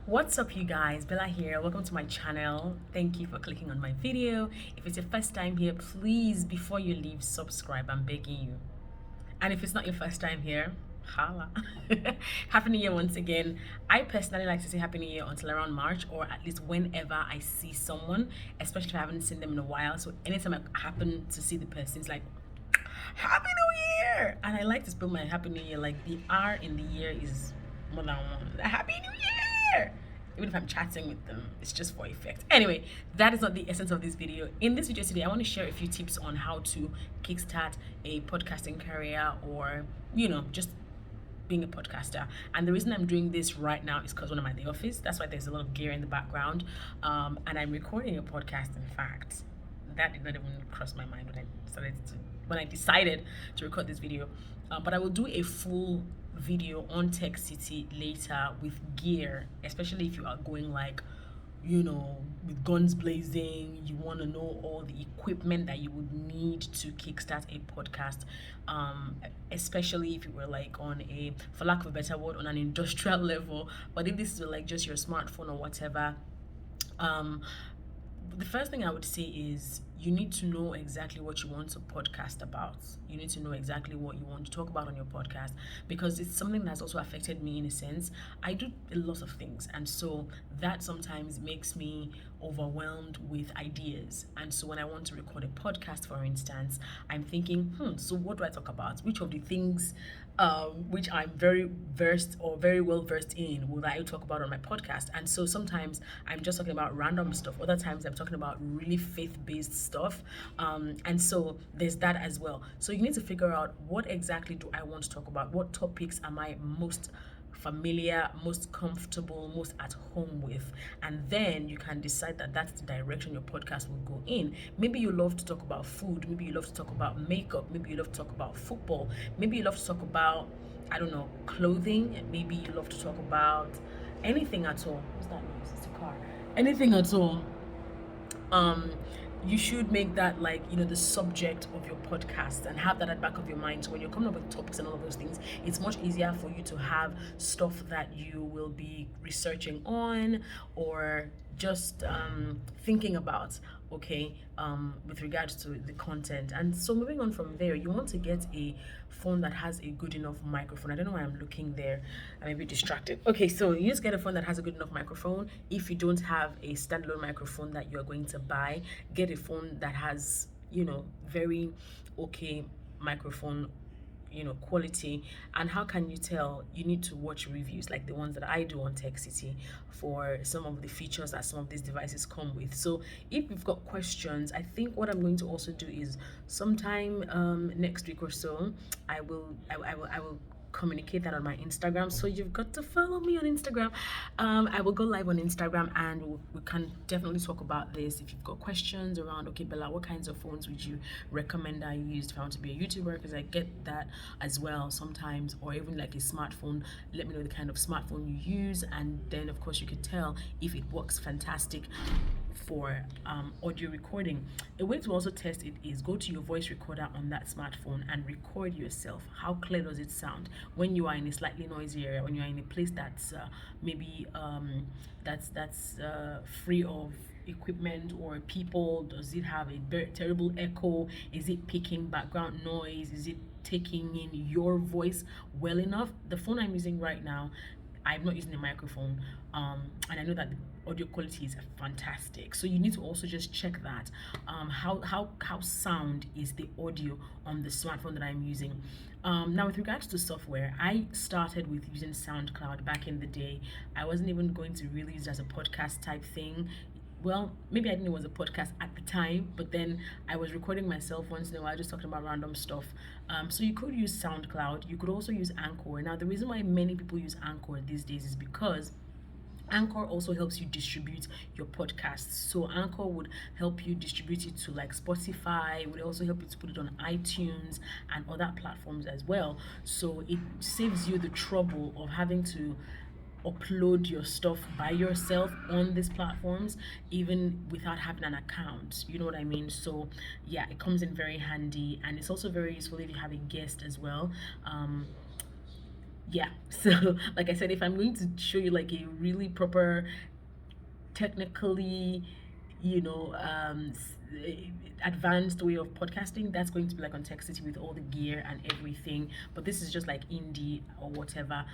What's up, you guys? Bella here. Welcome to my channel. Thank you for clicking on my video. If it's your first time here, please, before you leave, subscribe. I'm begging you. And if it's not your first time here, holla. Happy New Year once again. I personally like to say Happy New Year until around March, or at least whenever I see someone, especially if I haven't seen them in a while. So anytime I happen to see the person, it's like, Happy New Year! And I like to spell my Happy New Year, like the R in the year is more than one. Happy New Year! Even if I'm chatting with them, it's just for effect. Anyway, that is not the essence of this video. In this video today, I want to share a few tips on how to kickstart a podcasting career, or, just being a podcaster. And the reason I'm doing this right now is because when I'm at the office, that's why there's a lot of gear in the background. And I'm recording a podcast, in fact. That did not even cross my mind when I decided to record this video. But I will do a full video on Tech City later with gear, especially if you are going like, with guns blazing, you want to know all the equipment that you would need to kickstart a podcast, especially if you were like on a, for lack of a better word, on an industrial level. But if this is like just your smartphone or whatever, the first thing I would say is you need to know exactly what you want to podcast about. You need to know exactly what you want to talk about on your podcast, because it's something that's also affected me in a sense. I do a lot of things, and so that sometimes makes me overwhelmed with ideas. And so when I want to record a podcast, for instance, I'm thinking, so what do I talk about? Which of the things which I'm very versed or very well versed in will I talk about on my podcast? And so sometimes I'm just talking about random stuff. Other times I'm talking about really faith-based stuff. And so there's that as well. So you need to figure out, what exactly do I want to talk about? What topics am I most familiar, most comfortable, most at home with? And then you can decide that that's the direction your podcast will go in. Maybe you love to talk about food, maybe you love to talk about makeup, maybe you love to talk about football, maybe you love to talk about, I don't know, clothing, maybe you love to talk about anything at all. What's that noise? It's a car. Anything at all. You should make that like, the subject of your podcast, and have that at the back of your mind. So when you're coming up with topics and all of those things, it's much easier for you to have stuff that you will be researching on, or just thinking about, okay, with regards to the content. And so moving on from there, you want to get a phone that has a good enough microphone. I don't know why I'm looking there. I may be distracted. Okay, so you just get a phone that has a good enough microphone. If you don't have a standalone microphone that you're going to buy, get a phone that has, very okay microphone, quality. And how can you tell? You need to watch reviews like the ones that I do on Tech City for some of the features that some of these devices come with. So if you've got questions, I think what I'm going to also do is sometime next week or so, I will communicate that on my Instagram. So you've got to follow me on Instagram. I will go live on Instagram, and we can definitely talk about this. If you've got questions around, okay, Bella, what kinds of phones would you recommend I use if I want to be a YouTuber? Because I get that as well sometimes. Or even like a smartphone, let me know the kind of smartphone you use, and then of course you could tell if it works fantastic for audio recording. A way to also test it is go to your voice recorder on that smartphone and record yourself. How clear does it sound when you are in a slightly noisy area, when you are in a place that's maybe that's free of equipment or people? Does it have a very terrible echo? Is it picking background noise? Is it taking in your voice well enough? The phone I'm using right now, I'm not using a microphone, and I know that the audio quality is fantastic. So you need to also just check that. How sound is the audio on the smartphone that I'm using? Now, with regards to software, I started with using SoundCloud back in the day. I wasn't even going to really use it as a podcast type thing. Well, maybe I didn't know it was a podcast at the time, but then I was recording myself once in a while, just talking about random stuff. So you could use SoundCloud. You could also use Anchor. Now, the reason why many people use Anchor these days is because Anchor also helps you distribute your podcasts. So Anchor would help you distribute it to like Spotify, would also help you to put it on iTunes and other platforms as well. So it saves you the trouble of having to upload your stuff by yourself on these platforms, even without having an account. You know what I mean? So yeah, it comes in very handy, and it's also very useful if you have a guest as well. Yeah. So like I said, if I'm going to show you like a really proper, technically, you know, advanced way of podcasting, that's going to be like on Tech City with all the gear and everything. But this is just like indie or whatever.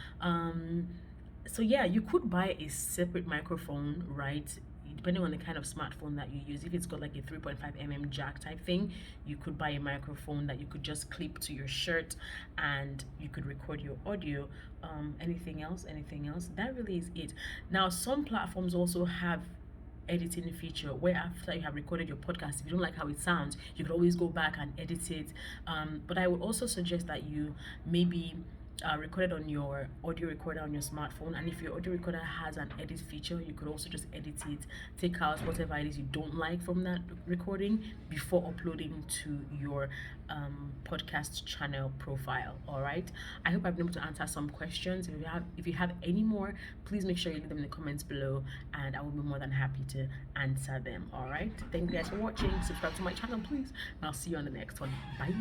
So yeah, you could buy a separate microphone, right? Depending on the kind of smartphone that you use. If it's got like a 3.5 mm jack type thing, you could buy a microphone that you could just clip to your shirt and you could record your audio. Anything else? Anything else? That really is it. Now, some platforms also have editing feature where after you have recorded your podcast, if you don't like how it sounds, you could always go back and edit it. But I would also suggest that you maybe record it on your audio recorder on your smartphone, and if your audio recorder has an edit feature, you could also just edit it, take out whatever it is you don't like from that recording before uploading to your podcast channel profile. All right, I hope I've been able to answer some questions. If you have any more, please make sure you leave them in the comments below, and I will be more than happy to answer them. All right, thank you guys for watching. Subscribe to my channel, please, and I'll see you on the next one. Bye.